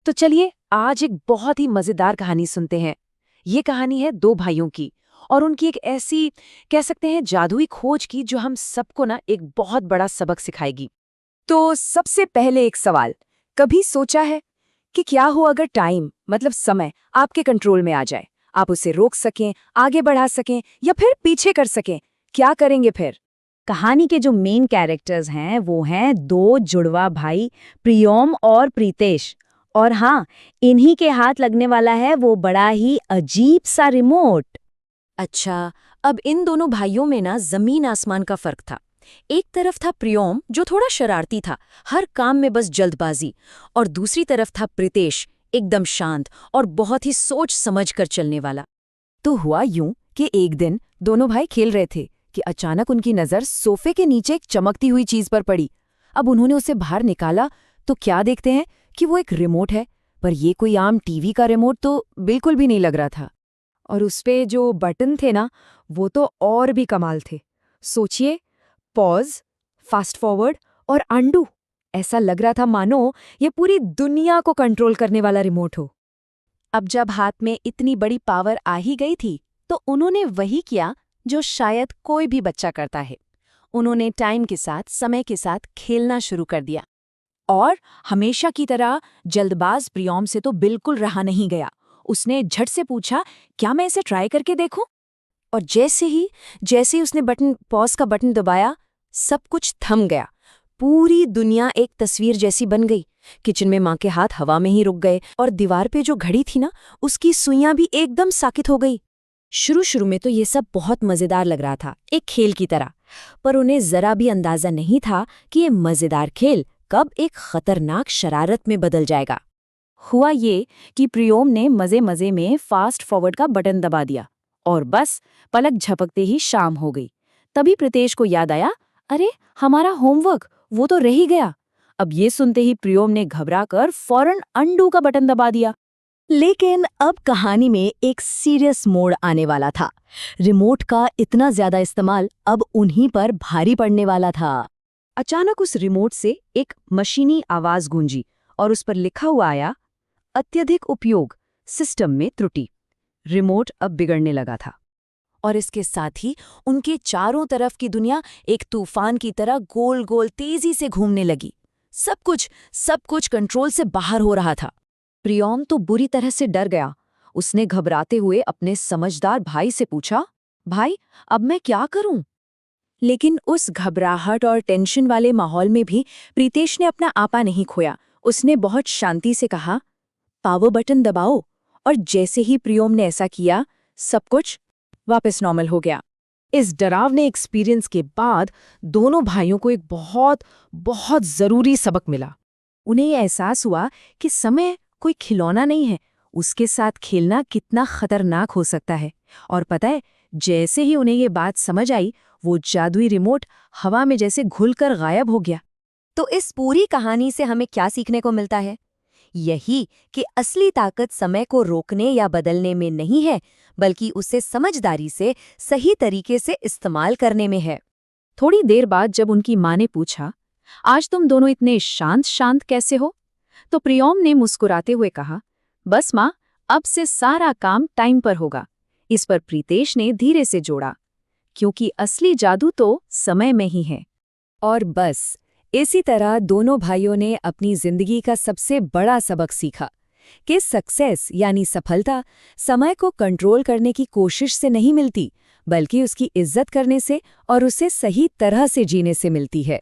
तो चलिए आज एक बहुत ही मजेदार कहानी सुनते हैं। ये कहानी है दो भाइयों की और उनकी एक ऐसी कह सकते हैं जादुई खोज की जो हम सबको ना एक बहुत बड़ा सबक सिखाएगी। तो सबसे पहले एक सवाल, कभी सोचा है कि क्या हो अगर टाइम मतलब समय आपके कंट्रोल में आ जाए, आप उसे रोक सकें, आगे बढ़ा सकें या फिर पीछे कर सकें, क्या करेंगे फिर? कहानी के जो मेन कैरेक्टर्स हैं वो हैं दो जुड़वा भाई, प्रियोम और प्रीतेश। और हाँ, इन्हीं के हाथ लगने वाला है वो बड़ा ही अजीब सा रिमोट। अच्छा, अब इन दोनों भाइयों में ना जमीन आसमान का फर्क था। एक तरफ था प्रियोम जो थोड़ा शरारती था, हर काम में बस जल्दबाजी, और दूसरी तरफ था प्रीतेश, एकदम शांत और बहुत ही सोच समझ कर चलने वाला। तो हुआ यूं कि एक दिन दोनों भाई खेल रहे थे कि अचानक उनकी नजर सोफे के नीचे एक चमकती हुई चीज पर पड़ी। अब उन्होंने उसे बाहर निकाला तो क्या देखते हैं कि वो एक रिमोट है, पर ये कोई आम टीवी का रिमोट तो बिल्कुल भी नहीं लग रहा था। और उसपे जो बटन थे ना, वो तो और भी कमाल थे। सोचिए, पॉज, फास्ट फॉरवर्ड और अंडू। ऐसा लग रहा था मानो ये पूरी दुनिया को कंट्रोल करने वाला रिमोट हो। अब जब हाथ में इतनी बड़ी पावर आ ही गई थी तो उन्होंने वही किया जो शायद कोई भी बच्चा करता है। उन्होंने टाइम के साथ, समय के साथ खेलना शुरू कर दिया। और हमेशा की तरह जल्दबाज प्रियोम से तो बिल्कुल रहा नहीं गया। उसने झट से पूछा, क्या मैं इसे ट्राई करके देखूं? और जैसे ही उसने पॉज का बटन दबाया, सब कुछ थम गया। पूरी दुनिया एक तस्वीर जैसी बन गई। किचन में माँ के हाथ हवा में ही रुक गए और दीवार पे जो घड़ी थी ना, उसकी सुइयां भी एकदम साकित हो गई। शुरू में तो ये सब बहुत मजेदार लग रहा था, एक खेल की तरह, पर उन्हें जरा भी अंदाजा नहीं था कि ये मजेदार खेल कब एक खतरनाक शरारत में बदल जाएगा। हुआ ये कि प्रियोम ने मजे मजे में फास्ट फॉरवर्ड का बटन दबा दिया और बस पलक झपकते ही शाम हो गई। तभी प्रीतेश को याद आया, अरे हमारा होमवर्क वो तो रह ही गया। अब ये सुनते ही प्रियोम ने घबराकर फौरन अंडू का बटन दबा दिया। लेकिन अब कहानी में एक सीरियस मोड़ आने वाला था। रिमोट का इतना ज्यादा इस्तेमाल अब उन्हीं पर भारी पड़ने वाला था। अचानक उस रिमोट से एक मशीनी आवाज गूंजी और उस पर लिखा हुआ आया, अत्यधिक उपयोग, सिस्टम में त्रुटि। रिमोट अब बिगड़ने लगा था। और इसके साथ ही उनके चारों तरफ की दुनिया एक तूफान की तरह गोल गोल तेजी से घूमने लगी। सब कुछ कंट्रोल से बाहर हो रहा था। प्रियोम तो बुरी तरह से डर गया। उसने घबराते हुए अपने समझदार भाई से पूछा, भाई अब मैं क्या करूं? लेकिन उस घबराहट और टेंशन वाले माहौल में भी प्रीतेश ने अपना आपा नहीं खोया। उसने बहुत शांति से कहा, पावर बटन दबाओ। और जैसे ही प्रियोम ने ऐसा किया, सब कुछ वापस नॉर्मल हो गया। इस डरावने एक्सपीरियंस के बाद दोनों भाइयों को एक बहुत बहुत जरूरी सबक मिला। उन्हें यह एहसास हुआ कि समय कोई खिलौना नहीं है, उसके साथ खेलना कितना खतरनाक हो सकता है। और पता है, जैसे ही उन्हें ये बात समझ आई, वो जादुई रिमोट हवा में जैसे घुलकर गायब हो गया। तो इस पूरी कहानी से हमें क्या सीखने को मिलता है? यही कि असली ताकत समय को रोकने या बदलने में नहीं है, बल्कि उसे समझदारी से सही तरीके से इस्तेमाल करने में है। थोड़ी देर बाद जब उनकी माँ ने पूछा, आज तुम दोनों इतने शांत शांत कैसे हो? तो प्रियोम ने मुस्कुराते हुए कहा, बस माँ, अब से सारा काम टाइम पर होगा। इस पर प्रीतेश ने धीरे से जोड़ा, क्योंकि असली जादू तो समय में ही है। और बस इसी तरह दोनों भाइयों ने अपनी जिंदगी का सबसे बड़ा सबक सीखा कि सक्सेस यानी सफलता समय को कंट्रोल करने की कोशिश से नहीं मिलती, बल्कि उसकी इज्जत करने से और उसे सही तरह से जीने से मिलती है।